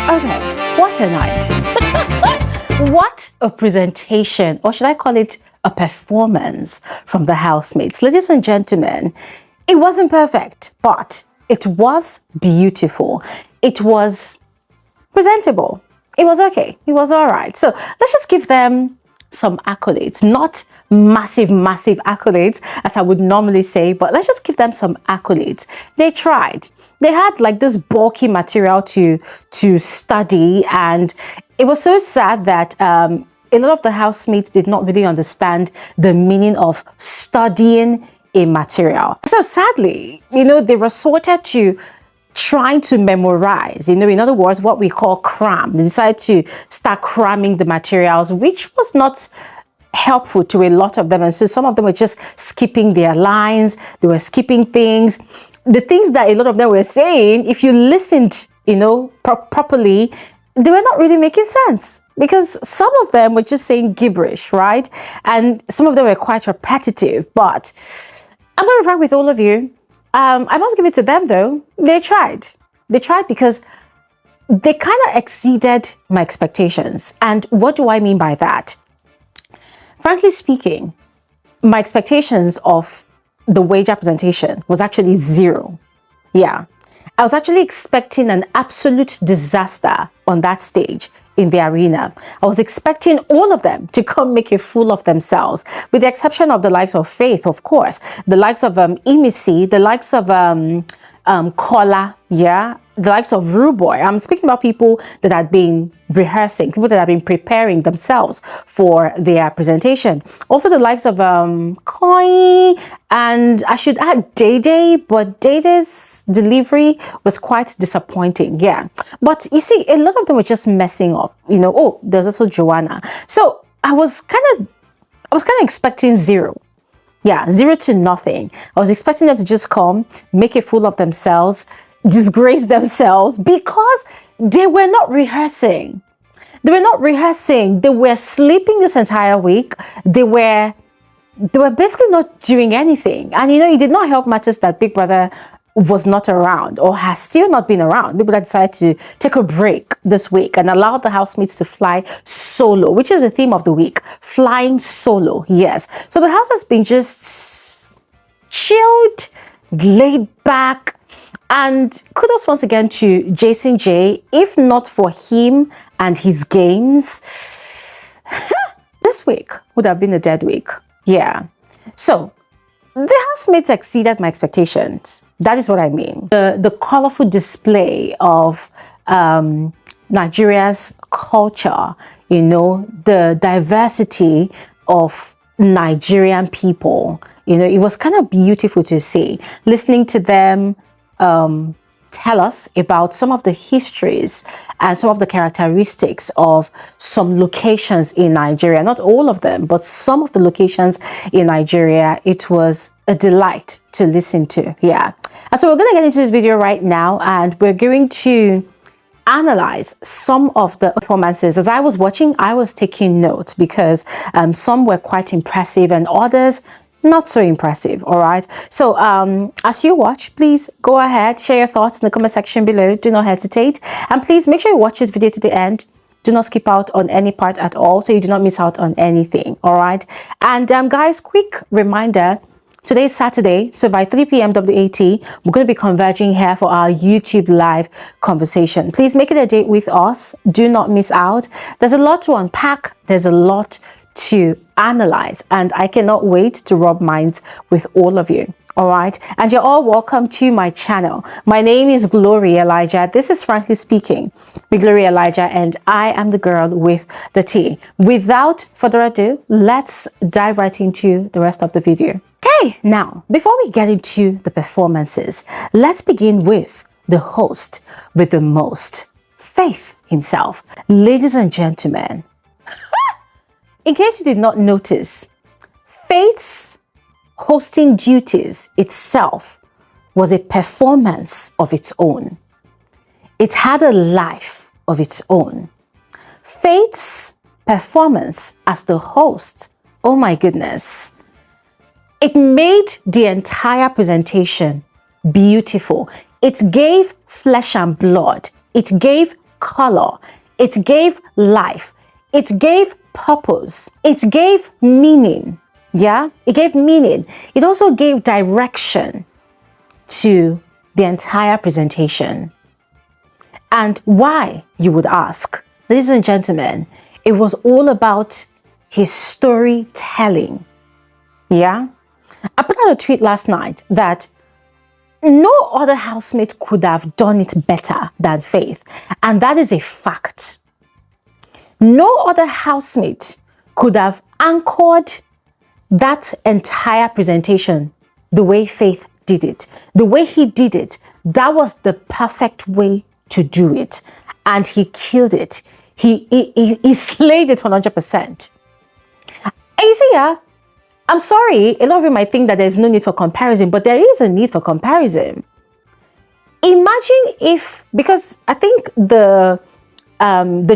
Okay, what a night. What a presentation, or should I call it a performance from the housemates. Ladies and gentlemen, it wasn't perfect, but it was beautiful. It was presentable. It was okay. It was all right. So let's just give them some accolades, not massive accolades as I would normally say, but let's just give them some accolades. They tried. They had like this bulky material to study, and it was so sad that a lot of the housemates did not really understand the meaning of studying a material. So sadly, they resorted to trying to memorize, in other words, what we call cram. They decided to start cramming the materials, which was not helpful to a lot of them. And so some of them were just skipping their lines. They were skipping things. The things that a lot of them were saying, if you listened, properly, they were not really making sense, because some of them were just saying gibberish, right? And some of them were quite repetitive. But I'm going to be frank with all of you. I must give it to them though. They tried. They tried because they kind of exceeded my expectations. And what do I mean by that? Frankly speaking, my expectations of the Bbnaija presentation was actually zero. Yeah. I was actually expecting an absolute disaster on that stage in the arena. I was expecting all of them to come make a fool of themselves, with the exception of the likes of Faith, of course, the likes of Imisi, the likes of Kola, yeah, the likes of Ruboy. I'm speaking about people that had been rehearsing, people that have been preparing themselves for their presentation. Also the likes of Koyin, and I should add Dede, but Dede's delivery was quite disappointing. Yeah, but you see, a lot of them were just messing up. Oh, there's also Joanna. So I was kind of expecting zero. Yeah, 0 to nothing. I was expecting them to just come, make a fool of themselves, disgrace themselves, because they were not rehearsing. They were not rehearsing. They were sleeping this entire week. They were basically not doing anything. And it did not help matters that Big Brother was not around, or has still not been around. People decided to take a break this week and allow the housemates to fly solo, which is the theme of the week, flying solo. Yes. So the house has been just chilled, laid back, and kudos once again to Jason J. If not for him and his games, this week would have been a dead week. Yeah. So the housemates exceeded my expectations. That is what I mean. The colorful display of Nigeria's culture, the diversity of Nigerian people, it was kind of beautiful to see. Listening to them tell us about some of the histories and some of the characteristics of some locations in Nigeria. Not all of them, but some of the locations in Nigeria. It was a delight to listen to. Yeah. And so we're going to get into this video right now, and we're going to analyze some of the performances. As I was watching, I was taking notes, because some were quite impressive and others not so impressive. All right, so as you watch, please go ahead, share your thoughts in the comment section below. Do not hesitate, and please make sure you watch this video to the end. Do not skip out on any part at all, so you do not miss out on anything. All right, and guys, quick reminder, today is Saturday, so by 3 p.m. WAT, we're going to be converging here for our YouTube live conversation. Please make it a date with us. Do not miss out. There's a lot to unpack. There's a lot to analyze, and I cannot wait to rub minds with all of you. All right, and you're all welcome to my channel. My name is Glory Elijah. This is Frankly Speaking with Glory Elijah, and I am the girl with the tea. Without further ado, let's dive right into the rest of the video. Okay, now before we get into the performances, let's begin with the host with the most, Faith himself. Ladies and gentlemen, in case you did not notice, Faith's hosting duties itself was a performance of its own. It had a life of its own. Faith's performance as the host, oh my goodness, it made the entire presentation beautiful. It gave flesh and blood. It gave color, it gave life, it gave purpose, it gave meaning. Yeah, it gave meaning. It also gave direction to the entire presentation. And why, you would ask? Ladies and gentlemen, it was all about his storytelling. Yeah, I put out a tweet last night that no other housemate could have done it better than Faith. And that is a fact. No other housemate could have anchored that entire presentation the way Faith did it. The way he did it, that was the perfect way to do it. And he killed it. He slayed it 100%. You see, yeah, I'm sorry, a lot of you might think that there's no need for comparison, but there is a need for comparison. Imagine if, because I think the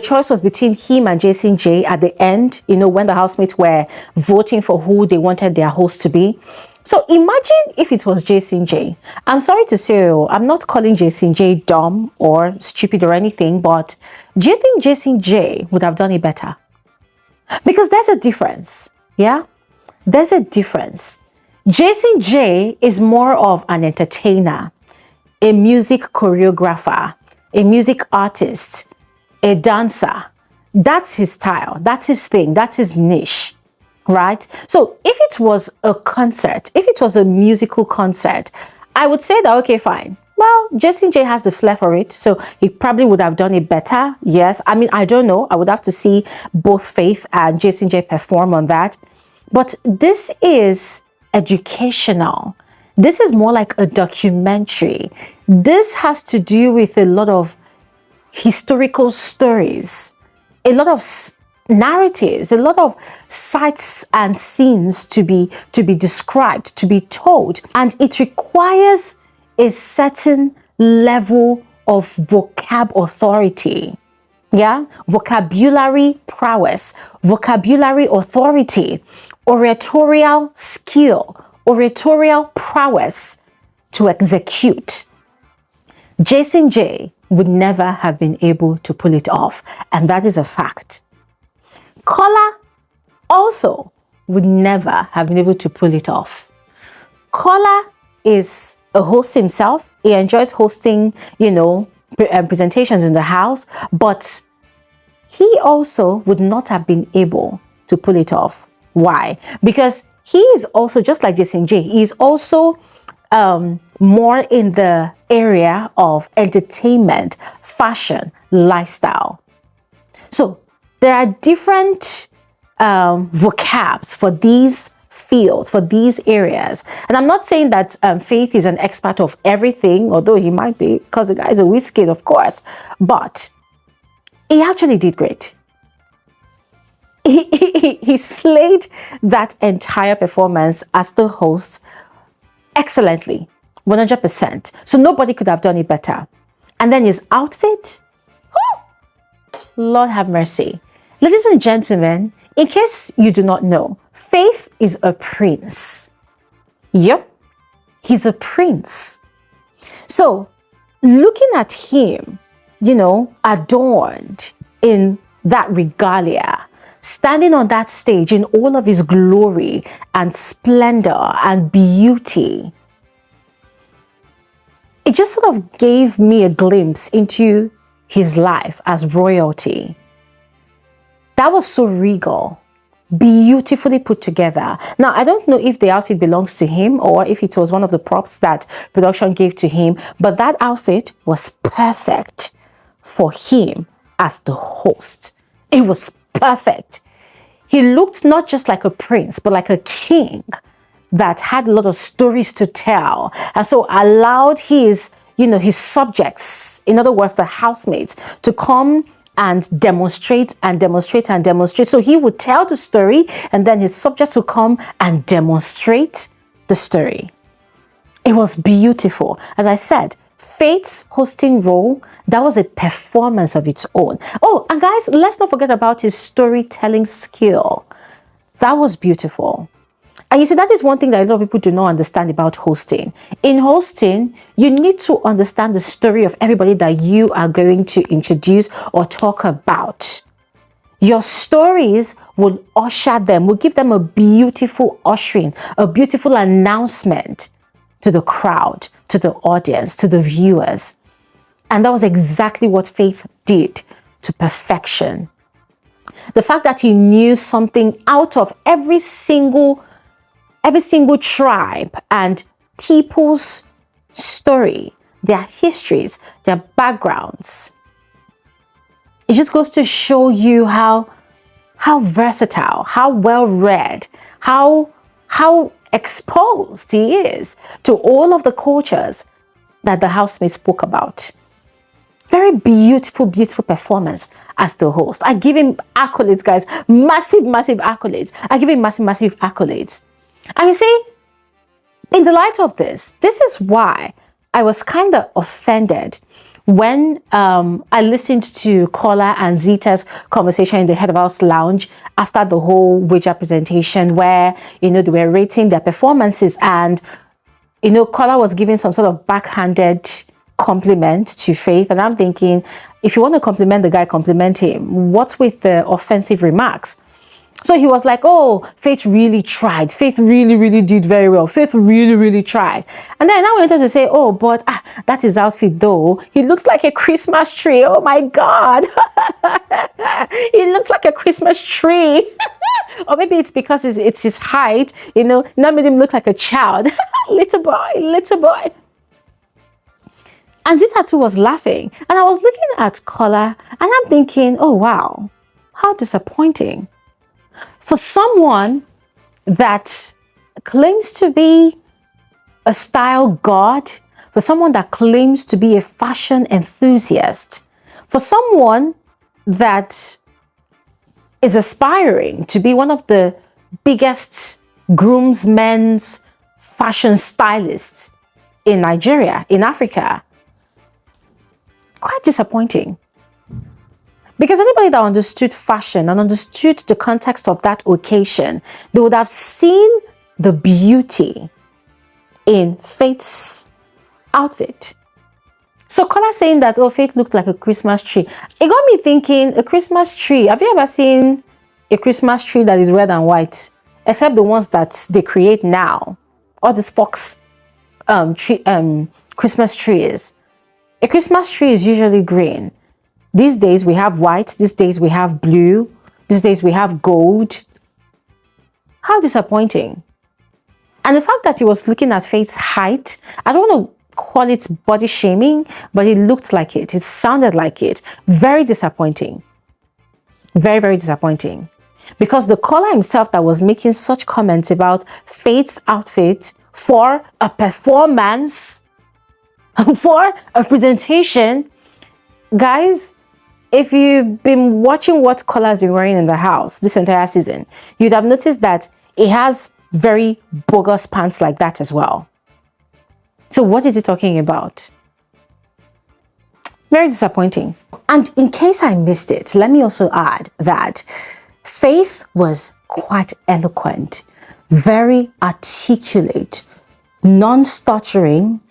choice was between him and Jason J at the end, you know, when the housemates were voting for who they wanted their host to be. So imagine if it was Jason J. I'm sorry to say, I'm not calling Jason J dumb or stupid or anything, but do you think Jason J would have done it better? Because there's a difference, yeah? There's a difference. Jason J is more of an entertainer, a music choreographer, a music artist, a dancer. That's his style. That's his thing. That's his niche, right? So if it was a concert, if it was a musical concert, I would say that, okay, fine. Well, Jason J has the flair for it, so he probably would have done it better. Yes. I mean, I don't know. I would have to see both Faith and Jason J perform on that. But this is educational. This is more like a documentary. This has to do with a lot of historical stories, a lot of narratives, a lot of sights and scenes to be described, to be told. And it requires a certain level of vocab authority. Yeah, vocabulary prowess, vocabulary authority, oratorial skill, oratorial prowess to execute. Jason J would never have been able to pull it off, and that is a fact. Kola also would never have been able to pull it off. Kola is a host himself. He enjoys hosting, you know, presentations in the house, but he also would not have been able to pull it off. Why? Because he is also, just like Jason J, he is also more in the area of entertainment, fashion, lifestyle. So there are different vocabs for these fields, for these areas. And I'm not saying that Faith is an expert of everything, although he might be, because the guy is a whiz-kid, of course. But he actually did great. He slayed that entire performance as the host excellently, 100%. So nobody could have done it better. And then his outfit, whew, Lord have mercy. Ladies and gentlemen, in case you do not know, Faith is a prince. Yep, he's a prince. So looking at him, you know, adorned in that regalia, standing on that stage in all of his glory and splendor and beauty, it just sort of gave me a glimpse into his life as royalty. That was so regal, beautifully put together. Now, I don't know if the outfit belongs to him or if it was one of the props that production gave to him, but that outfit was perfect for him as the host. It was perfect. He looked not just like a prince, but like a king that had a lot of stories to tell, and so allowed his, you know, his subjects, in other words, the housemates, to come and demonstrate and demonstrate and demonstrate. So he would tell the story, and then his subjects would come and demonstrate the story. It was beautiful. As I said, Faith's hosting role, that was a performance of its own. Oh, and guys, let's not forget about his storytelling skill. That was beautiful. And you see, that is one thing that a lot of people do not understand about hosting. In hosting, you need to understand the story of everybody that you are going to introduce or talk about. Your stories will usher them, will give them a beautiful ushering, a beautiful announcement to the crowd, to the audience, to the viewers. And that was exactly what Faith did to perfection. The fact that he knew something out of every single tribe and people's story, their histories, their backgrounds. It just goes to show you how versatile, how well-read, how exposed he is to all of the cultures that the housemates spoke about. Very beautiful, beautiful performance as the host. I give him accolades, guys. Massive, massive accolades. I give him massive, massive accolades. And you see, in the light of this is why I was kind of offended when I listened to Kola and Zita's conversation in the Head of House Lounge after the whole Bbnaija presentation, where, they were rating their performances, and, Kola was giving some sort of backhanded compliment to Faith. And I'm thinking, if you want to compliment the guy, compliment him. What's with the offensive remarks? So he was like, oh, Faith really tried. Faith really, really did very well. Faith really, really tried. And then I wanted to say, oh, but that's his outfit though. He looks like a Christmas tree. Oh my God. He looks like a Christmas tree. Or maybe it's because it's his height, not made him look like a child. Little boy, little boy. And Zita too was laughing. And I was looking at Kola and I'm thinking, oh wow, how disappointing. For someone that claims to be a style god, for someone that claims to be a fashion enthusiast, for someone that is aspiring to be one of the biggest groomsmen's fashion stylists in Nigeria, in Africa, quite disappointing. Because anybody that understood fashion and understood the context of that occasion, they would have seen the beauty in Faith's outfit. So Kola saying that, oh, Faith looked like a Christmas tree. It got me thinking, a Christmas tree. Have you ever seen a Christmas tree that is red and white? Except the ones that they create now. All these fox Christmas trees. A Christmas tree is usually green. These days we have white, these days we have blue, these days we have gold. How disappointing. And the fact that he was looking at Faith's height, I don't want to call it body shaming, but it looked like it. It sounded like it. Very disappointing. Very, very disappointing. Because the caller himself that was making such comments about Faith's outfit for a performance, for a presentation, guys, if you've been watching what Kola has been wearing in the house this entire season, you'd have noticed that it has very bogus pants like that as well. So what is he talking about? Very disappointing. And in case I missed it, let me also add that Faith was quite eloquent, very articulate, non-stuttering,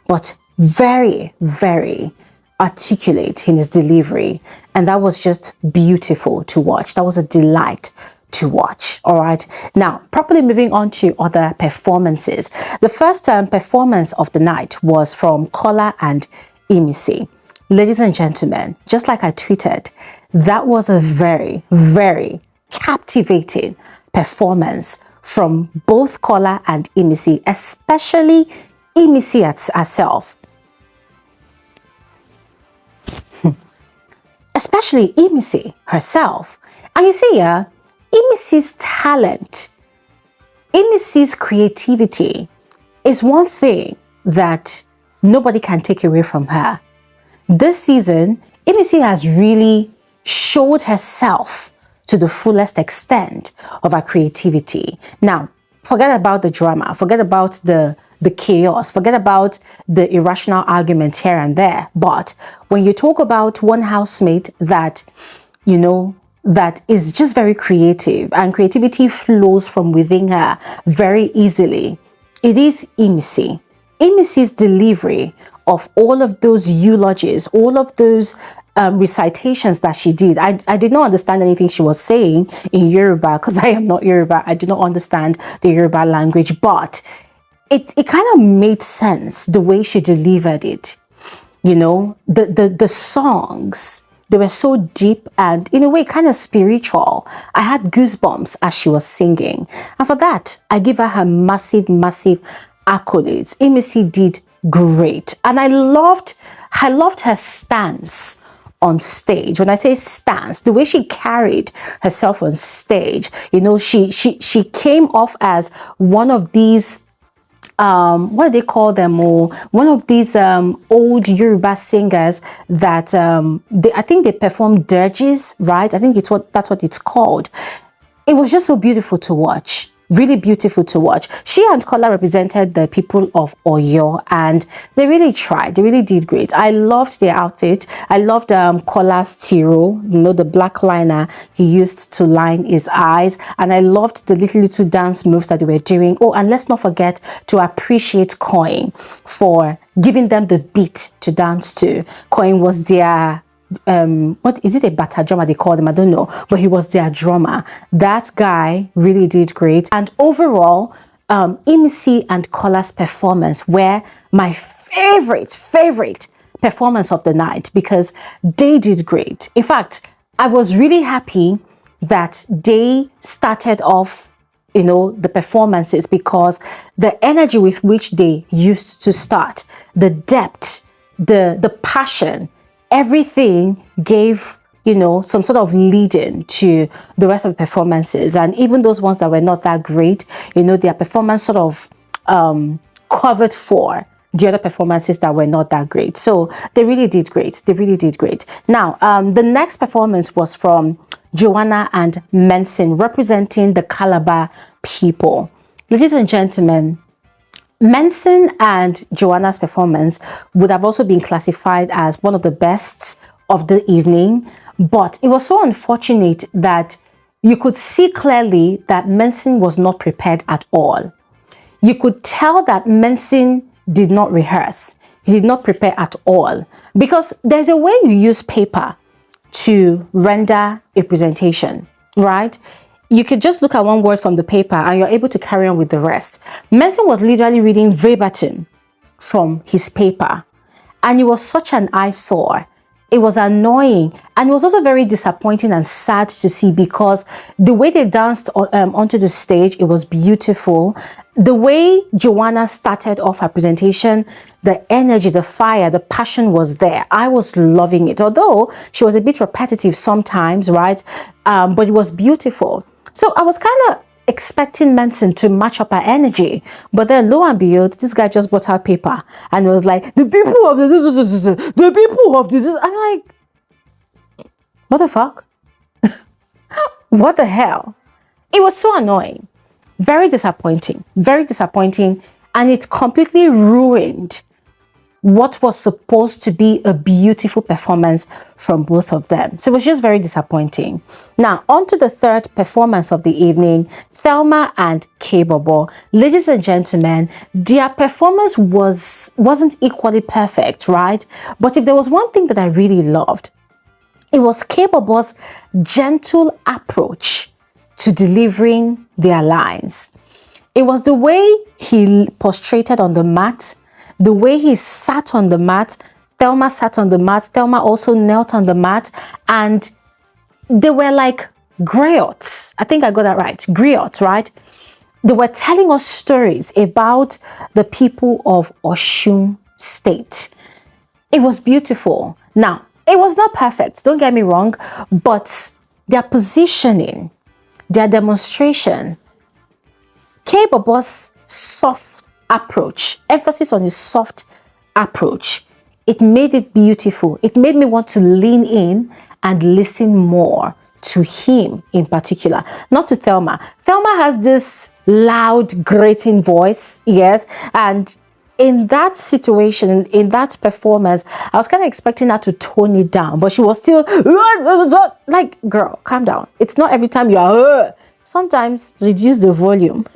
but very, very articulate in his delivery, and that was just beautiful to watch. That was a delight to watch. All right, now properly moving on to other performances. The first performance of the night was from Kola and Imisi. Ladies and gentlemen, just like I tweeted, that was a very, very captivating performance from both Kola and Imisi, especially Imisi herself. Especially Imisi herself. And you see, Imisi's talent, Imisi's creativity is one thing that nobody can take away from her. This season, Imisi has really showed herself to the fullest extent of her creativity. Now, forget about the drama, forget about the chaos, forget about the irrational arguments here and there. But when you talk about one housemate that, that is just very creative, and creativity flows from within her very easily. It is Imisi. Imisi's delivery of all of those eulogies, all of those recitations that she did. I did not understand anything she was saying in Yoruba, because I am not Yoruba. I do not understand the Yoruba language, but it kind of made sense the way she delivered it. You know, the songs, they were so deep and in a way kind of spiritual. I had goosebumps as she was singing. And for that, I give her massive, massive accolades. Imisi did great. And I loved her stance on stage. When I say stance, the way she carried herself on stage, you know, she came off as one of these what do they call them? Or one of these old Yoruba singers that I think they perform dirges, right? I think that's what it's called. It was just so beautiful to watch. Really beautiful to watch. She and Kola represented the people of Oyo, and they really tried. They really did great. I loved their outfit. I loved Kola's tiro, you know, the black liner he used to line his eyes. And I loved the little dance moves that they were doing. Oh, and let's not forget to appreciate Koyin for giving them the beat to dance to. Koyin was their what is it, a bata drummer they call them, I don't know, but he was their drummer. That guy really did great. And overall, Imisi and Kola's performance were my favorite performance of the night, because they did great. In fact, I was really happy that they started off, you know, the performances, because the energy with which they used to start, the depth, the passion, everything gave, you know, some sort of lead-in to the rest of the performances. And even those ones that were not that great, you know, their performance sort of covered for the other performances that were not that great. So they really did great. They really did great. Now, the next performance was from Joanna and Mensen, representing the Calabar people. Ladies and gentlemen, Mensen and Joanna's performance would have also been classified as one of the best of the evening, but it was so unfortunate that you could see clearly that Mensen was not prepared at all. You could tell that Mensen did not rehearse. He did not prepare at all, because there's a way you use paper to render a presentation, right? You could just look at one word from the paper and you're able to carry on with the rest. Mensen was literally reading verbatim from his paper, and it was such an eyesore. It was annoying, and it was also very disappointing and sad to see, because the way they danced onto the stage, it was beautiful. The way Joanna started off her presentation, the energy, the fire, the passion was there. I was loving it, although she was a bit repetitive sometimes, right? But it was beautiful. So I was kind of expecting Mensen to match up her energy, but then lo and behold, this guy just brought out paper and was like, the people of the people of this. I'm like, what the fuck? What the hell? It was so annoying, very disappointing, and it completely ruined what was supposed to be a beautiful performance from both of them. So it was just very disappointing. Now, on to the third performance of the evening, Thelma and K-Bobo. Ladies and gentlemen, their performance wasn't equally perfect, right? But if there was one thing that I really loved, it was K-Bobo's gentle approach to delivering their lines. It was the way he prostrated on the mat, the way he sat on the mat. Thelma sat on the mat. Thelma also knelt on the mat. And they were like griots. I think I got that right. Griots, right? They were telling us stories about the people of Oshun State. It was beautiful. Now, it was not perfect, don't get me wrong, but their positioning, their demonstration, K-Bobo's soft approach, emphasis on his soft approach, it made it beautiful. It made me want to lean in and listen more to him in particular, not to Thelma. Thelma has this loud, grating voice, yes, and in that situation, in that performance, I was kind of expecting her to tone it down, but she was still like, girl, calm down. It's not every time you are, sometimes reduce the volume.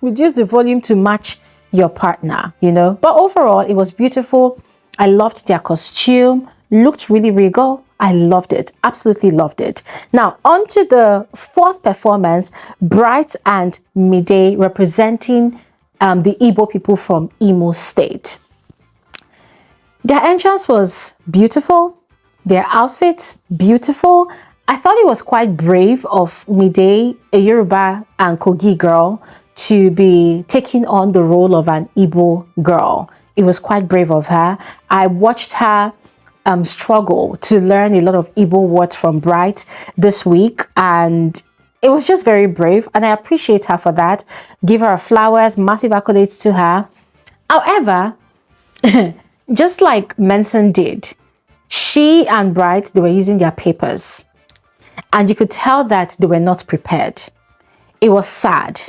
Reduce the volume to match your partner, you know. But overall, it was beautiful. I loved their costume, looked really regal. I loved it, absolutely loved it. Now, on to the fourth performance, Bright and Mide, representing the Igbo people from Imo State. Their entrance was beautiful, their outfits beautiful. I thought it was quite brave of Mide, a Yoruba and Kogi girl, to be taking on the role of an Igbo girl. It was quite brave of her. I watched her struggle to learn a lot of Igbo words from Bright this week, and it was just very brave, and I appreciate her for that. Give her flowers, massive accolades to her. However, just like Manson did, she and Bright, they were using their papers, and you could tell that they were not prepared. It was sad.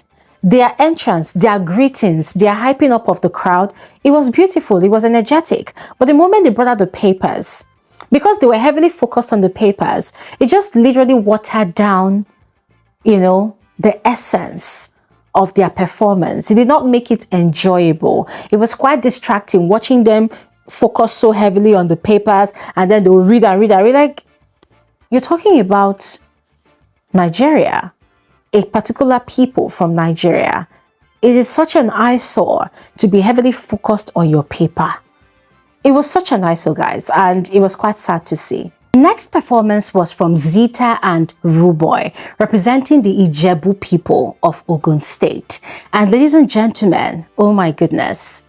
Their entrance, their greetings, their hyping up of the crowd, it was beautiful, it was energetic. But the moment they brought out the papers, because they were heavily focused on the papers, it just literally watered down, you know, the essence of their performance. It did not make it enjoyable. It was quite distracting watching them focus so heavily on the papers, and then they'll read and read and read. Like, you're talking about Nigeria, a particular people from Nigeria. It is such an eyesore to be heavily focused on your paper. It was such an eyesore, guys, and it was quite sad to see. Next performance was from Zita and Ruboy, representing the Ijebu people of Ogun State. And ladies and gentlemen, oh my goodness,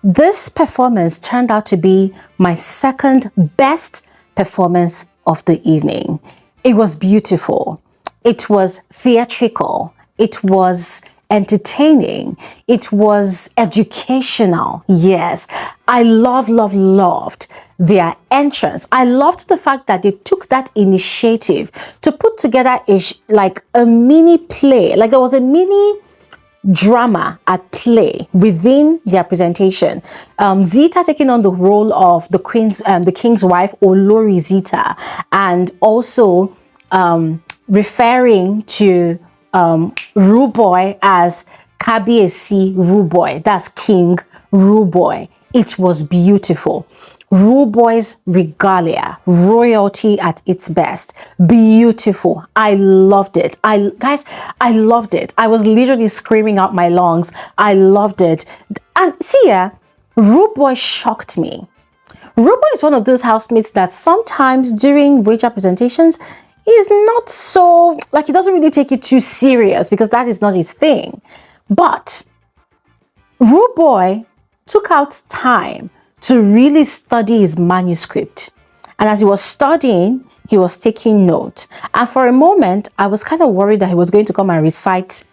this performance turned out to be my second best performance of the evening. It was beautiful. It was theatrical. It was entertaining. It was educational. Yes, I loved their entrance. I loved the fact that they took that initiative to put together a mini play. Like, there was a mini drama at play within their presentation. Zita taking on the role of the king's wife, Olori Zita, and also referring to Ruboy as Kabiesi Ruboy. That's King Ruboy. It was beautiful. Ruboy's regalia, royalty at its best. Beautiful. I loved it. Guys, I loved it. I was literally screaming out my lungs. I loved it. And see, Ruboy shocked me. Ruboy is one of those housemates that sometimes during Bbnaija presentations is not so, like, he doesn't really take it too serious because that is not his thing. But Ruboy took out time to really study his manuscript. And as he was studying, he was taking note. And for a moment, I was kind of worried that he was going to come and recite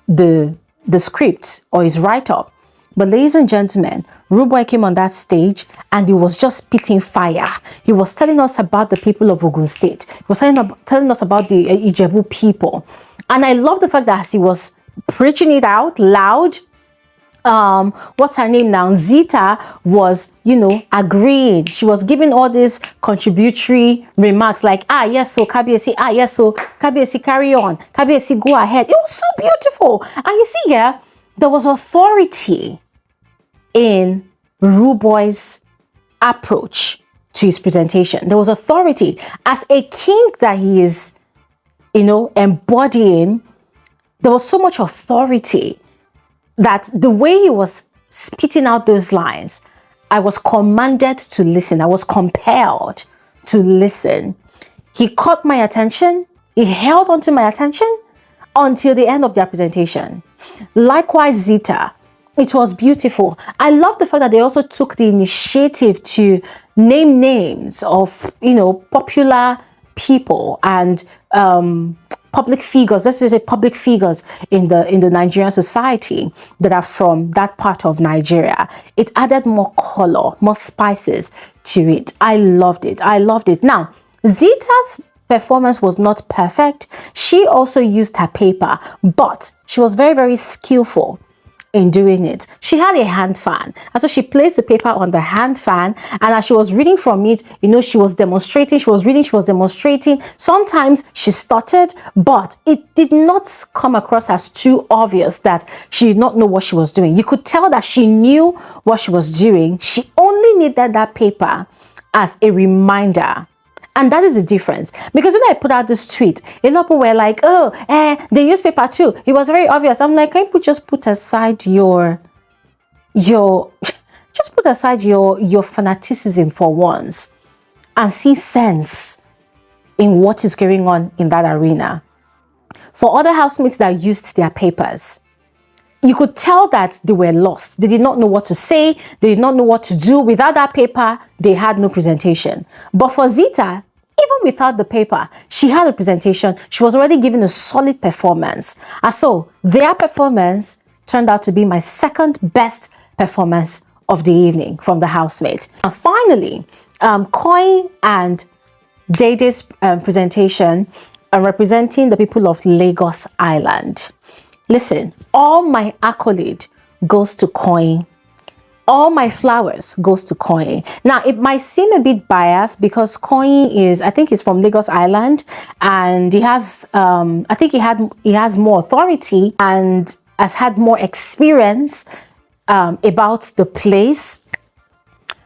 the script or his write-up. But ladies and gentlemen, Ruboy came on that stage and he was just spitting fire. He was telling us about the people of Ogun State. He was telling us about the Ijebu people. And I love the fact that as he was preaching it out loud, what's her name now? Zita was, you know, agreeing. She was giving all these contributory remarks like, yes, so Kabiesi, yes, so Kabiesi, carry on. Kabiesi, go ahead. It was so beautiful. And you see here, there was authority in Ruboy's approach to his presentation. There was authority. As a king that he is, you know, embodying, there was so much authority that the way he was spitting out those lines, I was commanded to listen. I was compelled to listen. He caught my attention. He held onto my attention until the end of their presentation. Likewise, Zita. It was beautiful. I love the fact that they also took the initiative to name names of, you know, popular people and public figures. Let's just say public figures in the Nigerian society that are from that part of Nigeria. It added more color, more spices to it. I loved it. I loved it. Now, Zita's performance was not perfect. She also used her paper, but she was very, very skillful in doing it. She had a hand fan, and so she placed the paper on the hand fan, and as she was reading from it, you know, she was demonstrating, she was reading, she was demonstrating. Sometimes she stuttered, but it did not come across as too obvious that she did not know what she was doing. You could tell that she knew what she was doing. She only needed that paper as a reminder. And that is the difference. Because when I put out this tweet, a lot of people were like, oh, they use paper too. It was very obvious. I'm like, can you just put aside your fanaticism for once and see sense in what is going on in that arena. For other housemates that used their papers, you could tell that they were lost. They did not know what to say. They did not know what to do. Without that paper, they had no presentation. But for Zita, even without the paper, she had a presentation. She was already giving a solid performance. And so their performance turned out to be my second best performance of the evening from the housemates. And finally, Koyin and Dede's presentation representing the people of Lagos Island. Listen, all my accolade goes to Koyin. All my flowers goes to Koyin. Now, it might seem a bit biased because Koyin is, I think he's from Lagos Island, and he has, I think he has more authority and has had more experience about the place.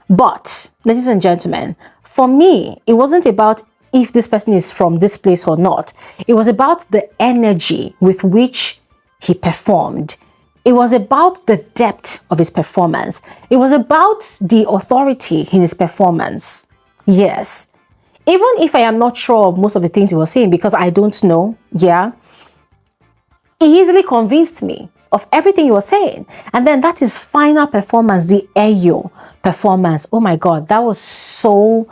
But, ladies and gentlemen, for me, it wasn't about if this person is from this place or not. It was about the energy with which he performed. It was about the depth of his performance. It was about the authority in his performance. Yes. Even if I am not sure of most of the things he was saying because I don't know, yeah, he easily convinced me of everything he was saying. And then that is final performance, the Oyo performance. Oh my God, that was so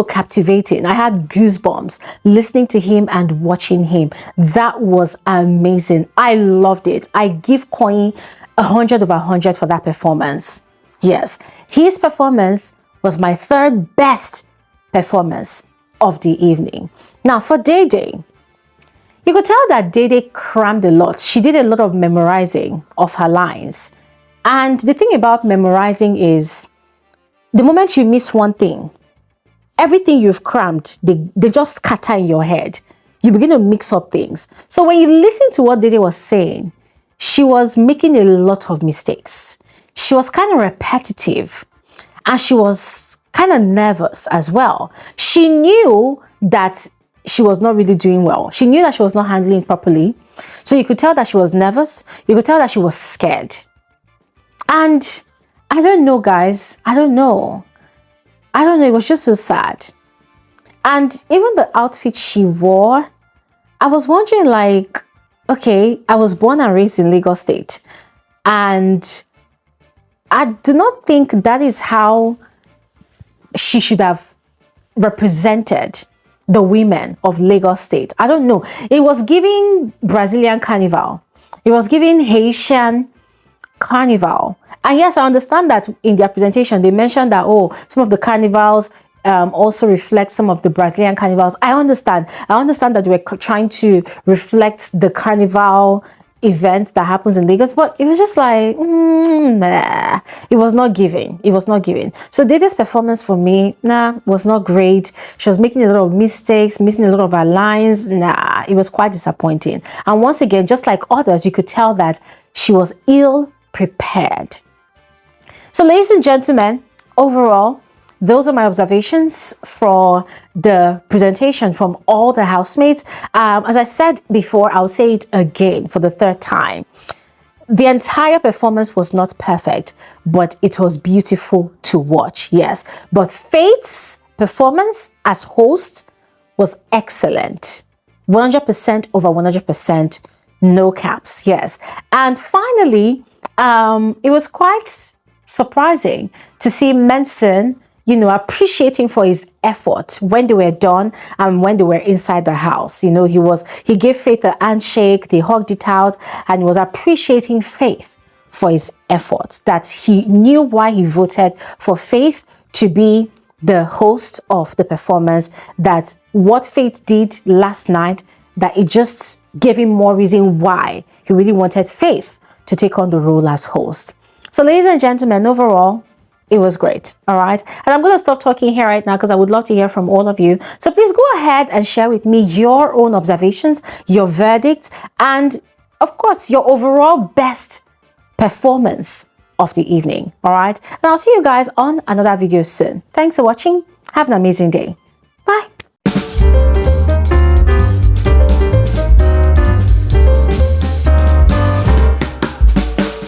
captivating. I had goosebumps listening to him and watching him. That was amazing. I loved it. I give Koyin 100 over 100 for that performance. Yes, his performance was my third best performance of the evening. Now for Dede, you could tell that Dede crammed a lot. She did a lot of memorizing of her lines. And the thing about memorizing is the moment you miss one thing, everything you've crammed, they just scatter in your head. You begin to mix up things. So when you listen to what Dede was saying, she was making a lot of mistakes. She was kind of repetitive and she was kind of nervous as well. She knew that she was not really doing well. She knew that she was not handling it properly. So you could tell that she was nervous. You could tell that she was scared. And I don't know, guys. I don't know. It was just so sad. And even the outfit she wore, I was wondering, like, okay, I was born and raised in Lagos State. And I do not think that is how she should have represented the women of Lagos State. I don't know. It was giving Brazilian carnival. It was giving Haitian carnival. And yes, I understand that in their presentation, they mentioned that, oh, some of the carnivals also reflect some of the Brazilian carnivals. I understand that they were trying to reflect the carnival event that happens in Lagos, but it was just like, nah, it was not giving. It was not giving. So Dede's performance for me, was not great. She was making a lot of mistakes, missing a lot of her lines. It was quite disappointing. And once again, just like others, you could tell that she was ill prepared. So ladies and gentlemen, overall, those are my observations for the presentation from all the housemates. As I said before, I'll say it again for the third time. The entire performance was not perfect, but it was beautiful to watch, yes. But Faith's performance as host was excellent. 100% over 100%, no caps, yes. And finally, it was quite surprising to see Manson, appreciating for his effort when they were done and when they were inside the house. He gave Faith a handshake, they hugged it out, and he was appreciating Faith for his efforts, that he knew why he voted for Faith to be the host of the performance, that what Faith did last night, that it just gave him more reason why he really wanted Faith to take on the role as host. So ladies and gentlemen, overall, it was great. All right. And I'm going to stop talking here right now because I would love to hear from all of you. So please go ahead and share with me your own observations, your verdicts, and of course, your overall best performance of the evening. All right. And I'll see you guys on another video soon. Thanks for watching. Have an amazing day.